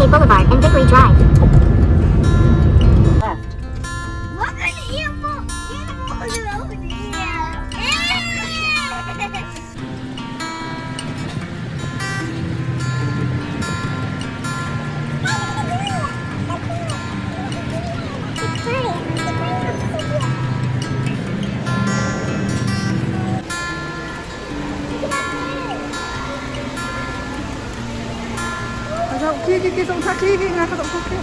Boulevard and Vickery Drive. Left. Look at the animals over Kia xong thác kia nga các động tác kia.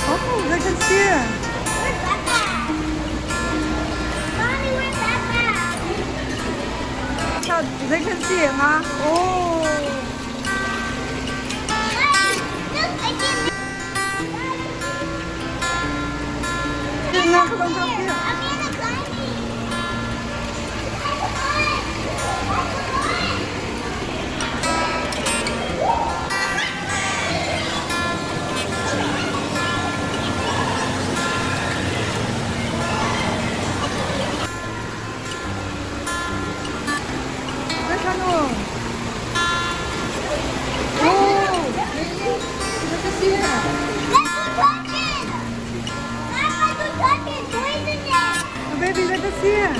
Oh, they can see it. They can see it, huh? Oh. Nga các động tác kia. Baby, let us see it.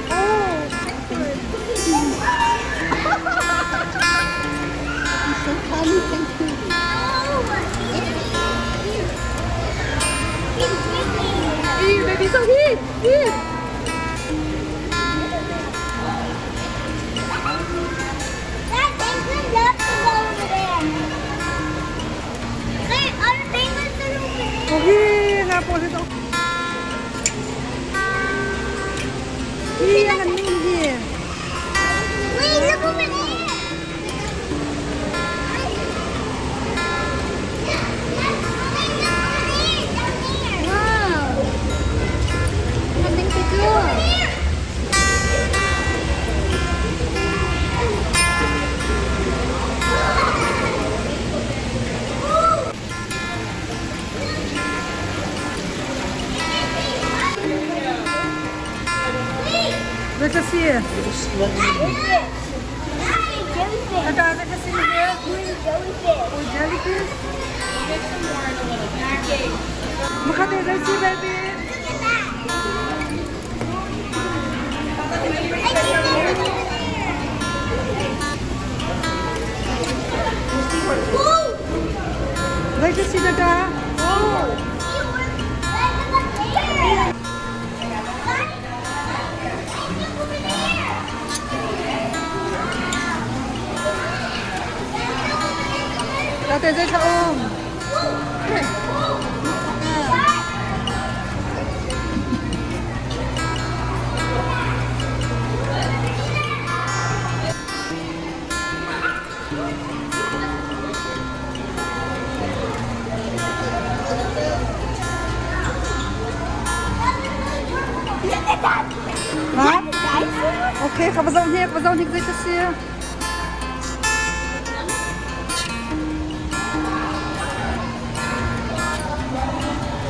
Oh, so funny, thank you. hey, baby, so here. That penguin loves to go over there. Hey, other penguins are over there. Okay, nga po dito. Iya, ang here. Wait, look over there. Wow. Nothing to do. Let us see it. Jellyfish. Let us see it. Jellyfish. Oh, jellyfish. We'll get some more in a little bit. Makati, let's see, baby. Let us see the dog. Oh. Dati dyan sa Hả? Ok, không bao nhiêu cái xe.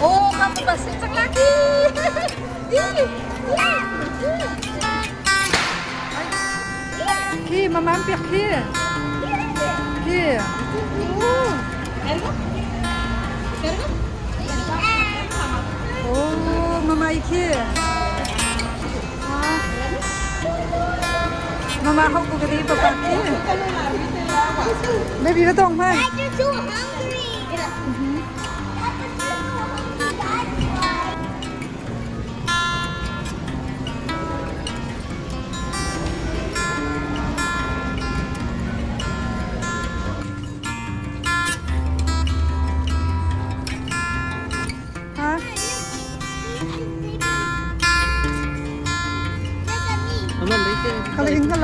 Oh, kamu masih cek lagi. Ki, mama hampir ki. Ki. Oh, mama iki. Mama không có cái gì papa ki. Baby, nó tông phải. You're so hungry. Hả? Kalau ini kan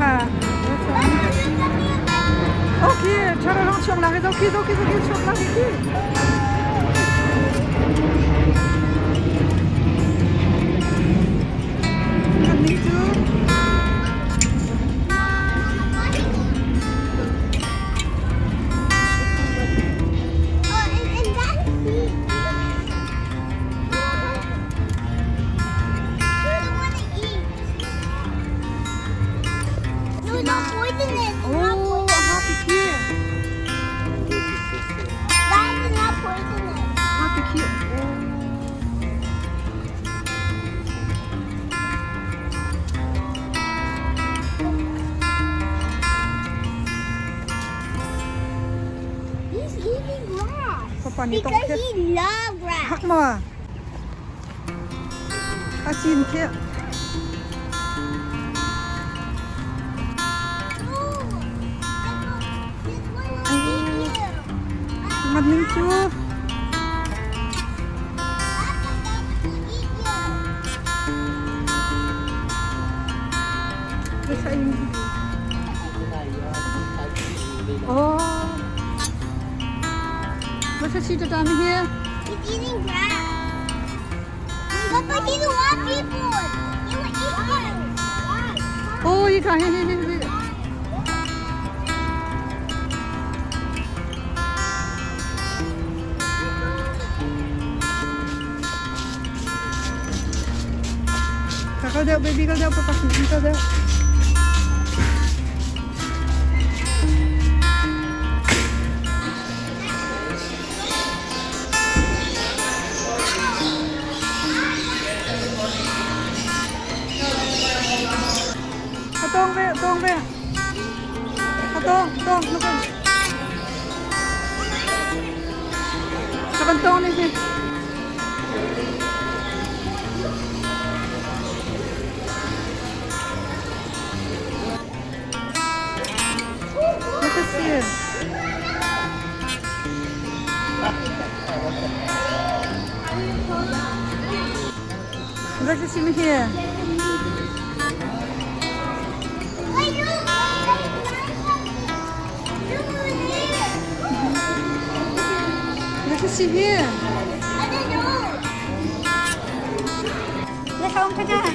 ha. Ok, chararong chong lagi, ok, chong lagi. Kami tu. eating grass. Papa ni tong Because ke. he loves grass. Hak ma. Ka chin ke. Mặt ninh chu. Bisa ini. Oh. What's the seat down here? He's eating grass. Papa, he doesn't want people. He will eat us. Oh, you got here. Kakak dah, baby kau dah, papa kau dah. Tong về. Tong, nó con. Kapan tong ni sih? Makasih. Let's see here. Let's see here. Let's go kakak.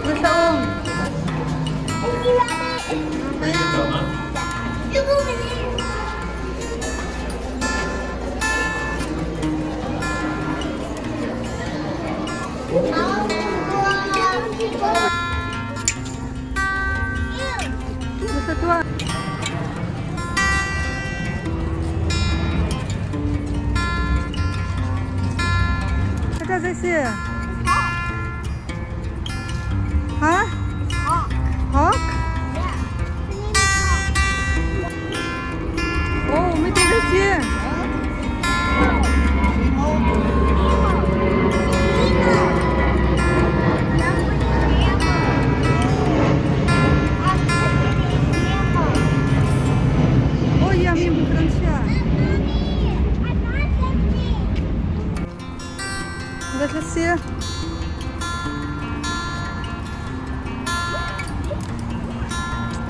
Let's go. Basta tua. Kakak sih. Hah? Hawk? Oh, may tigas siya. Oh, yummy bukan siya. Let's see.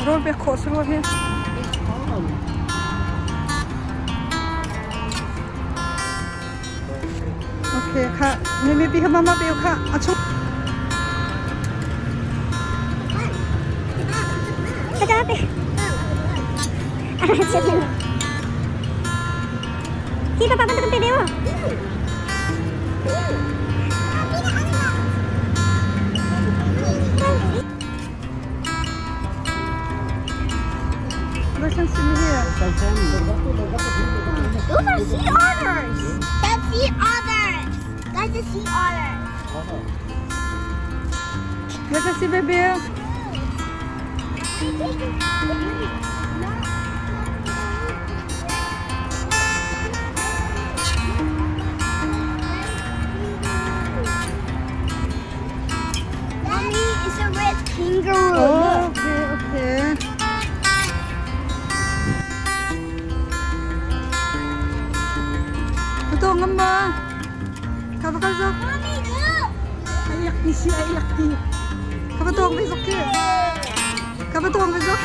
Roll back closer over here. Okay, Kak. Maybe mama be Kak. Chung. Katapi. Kita papan tu video. Listen to me here. Those are sea otters. That's sea otters. That's the sea otters. Let's see, baby. Mommy, it's a red kangaroo. Oh, okay. Ito, ngamba. Kapakasok. Mommy, look. Ayak ni siya, ayak ni. Kapatong, besok ki. Kapatong, besok.